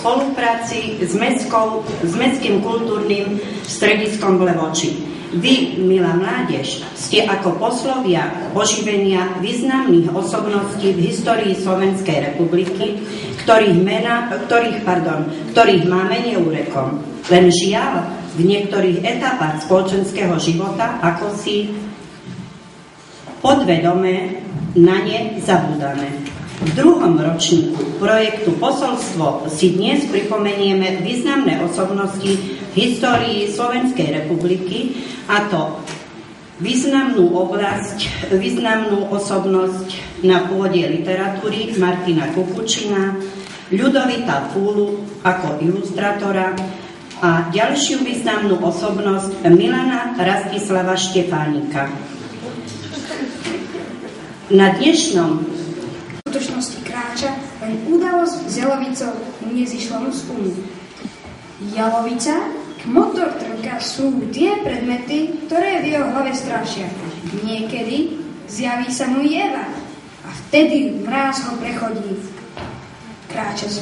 spolupráci s Mestským kultúrnym strediskom v Levoči. Vy, milá mládež, ste ako poslovia oživenia významných osobností v histórii Slovenskej republiky, ktorých máme neúrekom. Len žiaľ, v niektorých etapách spoločenského života ako si podvedome na ne zabúdame. V druhom ročníku projektu Posolstvo si dnes pripomenieme významné osobnosti v histórii Slovenskej republiky, a to významnú osobnosť na pôde literatúry Martina Kukučina, Ľudovita Fúlu ako ilustrátora a ďalšiu významnú osobnosť Milana Rastislava Štefánika. Na dnešnom skutočnosti kráča len udalosť s Jalovicou nezišla mu z úmu. Jalovica, motor trnka sú tie predmety, ktoré v jeho hlave strašia. Niekedy zjaví sa mu Eva a vtedy mráz ho prechodí. Kráča z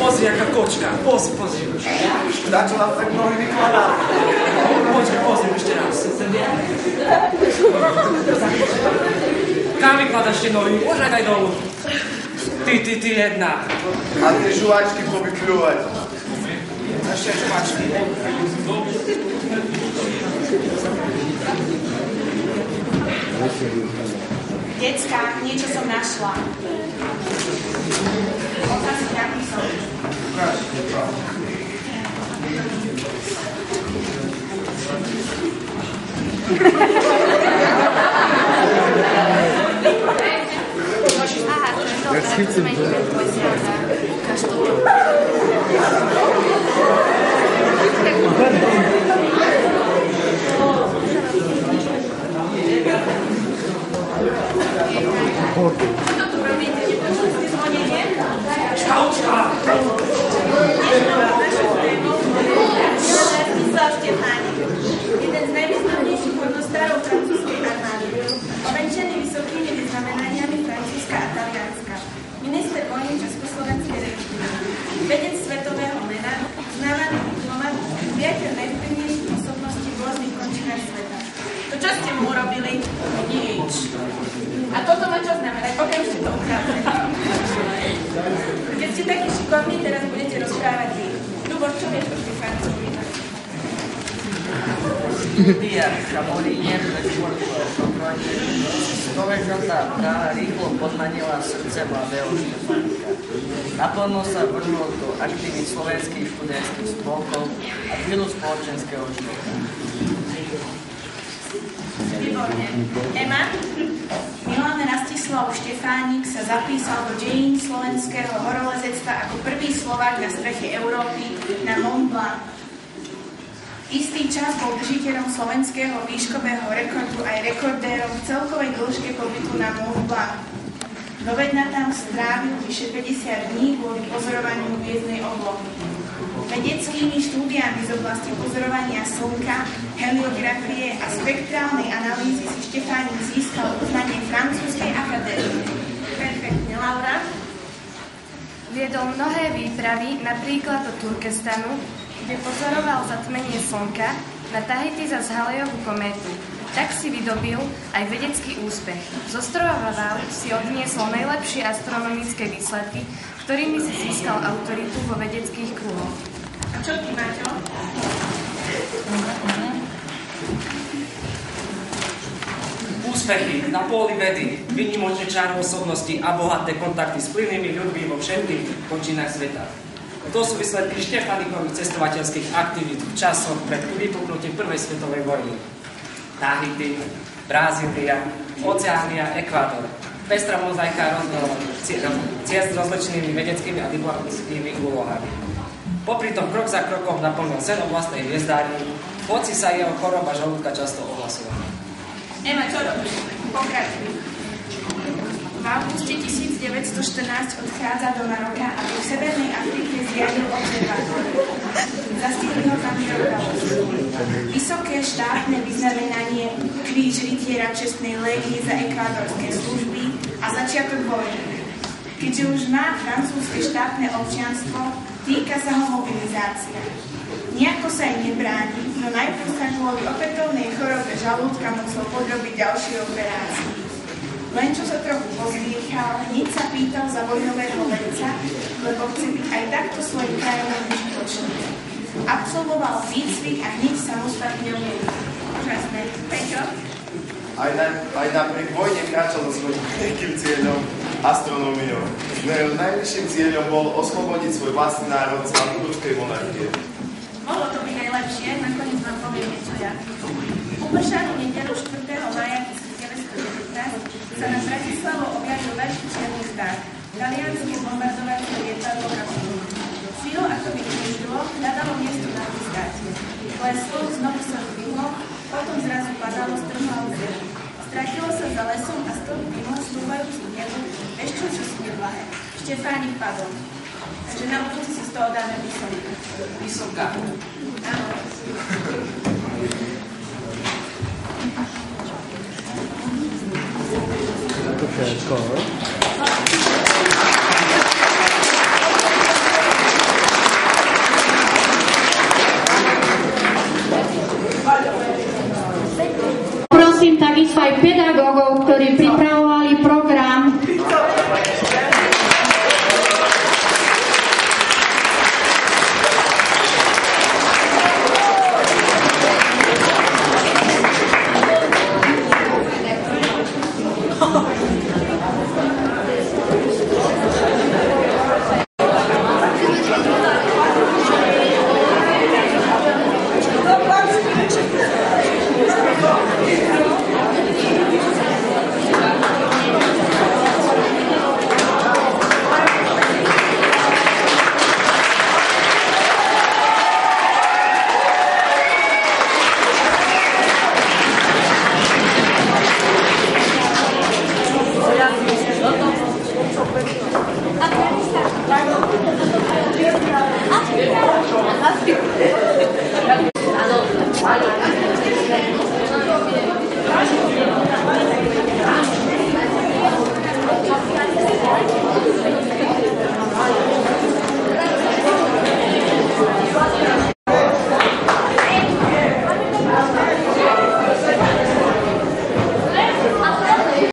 Pozri, jaká kočka. Pozri. Začala tak nohy vykladať. Počkaj, pozri ešte raz. Kam vykladaš tie nohy? Požaj daj dolu. Ty jedna. A tie žuvačky povykľúvať. Ešte žuvačky. Decka, niečo som našla. Otázky napísal. Aha, to je dobré, zmeníme tvoj sranda. Ukáž to. Čo tu robíte? Nepočuli ste zvonenie? Čaučka! Rastislav Štefánik, jeden z najvýznamnejších hodnostárov francúzskej armády. Ovenčený vysokými vyznamenaniami Francúzska a Talianska. Minister vojny Československej republiky. Vedec svetového mena, znávaný diplomat, priateľ najvplyvnejších osobností v rôznych končinách sveta. To čo ste mu urobili? Nič. A toto má čo znamená? Pokažte to ukázať. Keď ste takí šikovní, teraz budete rozprávať vy. Ľuboš, čo vieš o Štefánikovi? Dia Šamoríne stovežatá práva rýchlo podmanila srdce mladého Štefánika. Naplno sa vrhlo do aktivít slovenských študentských spolkov a chvíľu spoločenského života. Výborne. Ema? Milan Rastislav Štefánik sa zapísal do dejín slovenského horolezectva ako prvý Slovák na streche Európy na Mont Blanc. Istý čas bol držiteľom slovenského výškového rekordu aj rekordérom v celkovej dĺžke pobytu na Mont Blanc. Dovedna tam strávil vyše 50 dní kvôli pozorovaniu hviezdnej oblohy. vedeckými štúdiami z oblasti pozorovania Slnka, heliografie a spektrálnej analýzy si Štefánik získal uznanie Francúzskej akadémie. Perfektne, Laura? Viedol mnohé výpravy, napríklad do Turkestanu, kde pozoroval zatmenie Slnka, na Tahiti zas Halleyovú kométu. Tak si vydobil aj vedecký úspech. Z ostrova Vaval si odniesol najlepšie astronomické výsledky, ktorými si získal autoritu vo vedeckých kruhoch. A čo ty, Maťo? Úspechy na poli vedy, výnimočné čaro osobnosti a bohaté kontakty s vplyvnými ľuďmi vo všetkých končinách sveta. To sú výsledky Štefánikových cestovateľských aktivít v časoch pred vypuknutím prvej svetovej vojny. Tahiti, Brazília, Oceánia, Ekvádor. Pestrá mozaika ciest s rozličnými vedeckými a diplomatickými úlohami. Popri tom krok za krokom naplnil sen o vlastnej hviezdárni, hoci sa jeho choroba žalúdka často ohlasovala. Ema, čo robíš? Pokračuj. V auguste 1914 odchádza do Maroka a v Severnej Afrike zriadil observatórium. Zastihli ho tam udalosti. Vysoké štátne vyznamenanie, kríž rytiera čestnej légie za ekvádorské služby a začiatok vojny. Keďže už má francúzske štátne občianstvo, týka sa ho mobilizácia. Nejako sa jej nebráni, no najprv sa kvôli opätovnej chorobe žalúdka musel podrobiť ďalšie operácie. Len čo sa trochu pozvýchal, hneď sa pýtal za vojnového vedca, lebo chce byť aj takto svojim krajinom užitočný. Absolvoval výcvik a hneď samostatne uvedol. Úžasné. Peťo? Aj napriek vojne kráčal so svojím veľkým cieľom astronómiou. No jeho najvyšším cieľom bol oslobodiť svoj vlastný národ z Habsburskej monarchie. Mohlo to byť aj lepšie, nakoniec vám poviem niečo ja. Upršanú nedeľu 4. mája 1919 sa na Bratislavu objavil veľký čierny zdar. Talianské bombardovacie lietadlo Kapitol. Chvíľu, ako by krížilo, hľadalo miesto na pristátie. Kleslo, znovu sa zdvihlo, potom zrazu padalo, strhlo zem. Stratilo sa za lesom a stĺp dymu stúvajúci k nebu, ešte čo si neblahé. Štefánik padol. Takže na budúci si z toho dáme písomku. Písomka. Áno. To všetko.